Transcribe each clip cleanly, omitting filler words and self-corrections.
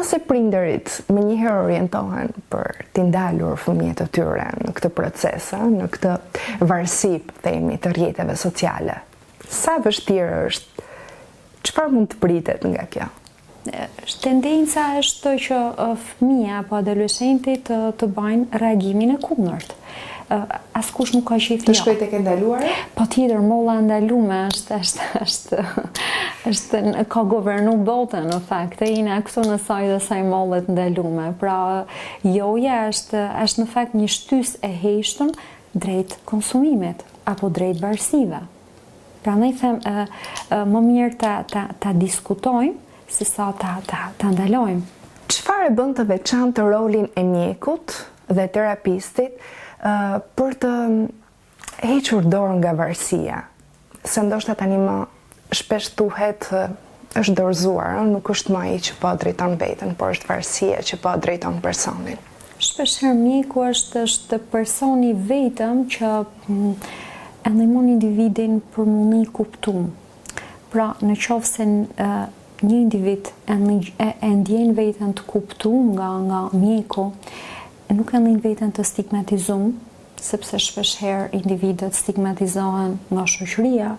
nëse prindërit më njëherë orientohen për t'i ndalur fëmijët e tyre në këtë proces, në këtë varësi, themi, të rrjeteve sociale, sa vështirë është, çfarë mund të pritet nga kjo? Tendenca është që fëmija apo adoleshenti të bëjnë reagimin e kundërt. Askush nuk ka qejf. Të shkojë tek e ndaluara? Patjetër, molla e ndaluar është ka governu botën në fakt. Jena këtu në saj molle të ndaluara. Pra, joja është në fakt një shtys e heshtun drejt konsumimit apo drejt varësive. Pra ne them më mirë ta diskutojmë se sa ta ndalojmë. Çfarë bën të veçantë rolin e mjekut dhe terapistit për të hequr dorën nga varësia? Se ndoshta tani më shpesh thuhet është dorëzuar, nuk është më ai që po drejton veten, por është varësia që po drejton personin. Shpeshherë mjeku është personi vetëm që e ndihmon individin për mundi kuptum. Pra, në qoftë se një individ e ndjen veten të kuptuar nga mjeku, nuk e ndjen veten të stigmatizuar, sepse shpeshherë individët stigmatizohen nga shoqëria,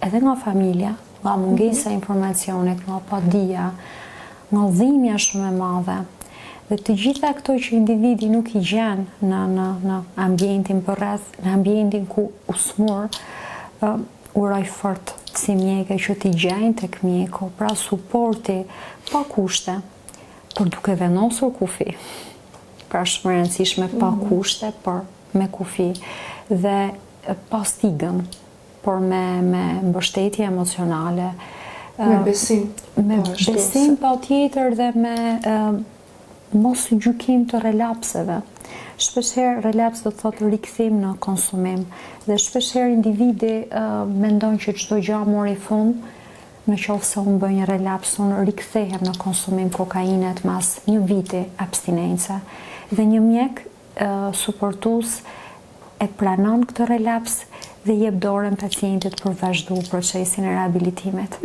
edhe nga familja, nga mungesa e informacionit, nga padia, nga dhimbja shumë e madhe. Dhe të gjitha këto që individi nuk i gjen në ambientin përreth, në ambientin ku u smur, uroj fort si mjeke që t'i gjejnë tek mjeku, pra suporti pa kushte, por duke vendosur kufi. Pra shumë e rëndësishme pa kushte, por me kufi. Dhe pa stigën, por me mbështetje emocionale. Me besim. Me besim pa tjetër dhe me mos gjykim të relapseve. Shpeshherë relaps do të thotë rikthim në konsumim dhe shpeshherë individi mendon që çdo gjë mori fund, në qoftë se unë bëj një relaps, unë rikthehem në konsumim kokainet mas një viti abstinence. Dhe një mjek suportues e pranon këtë relaps dhe jep dorën pacientit për vazhdu procesin e rehabilitimit.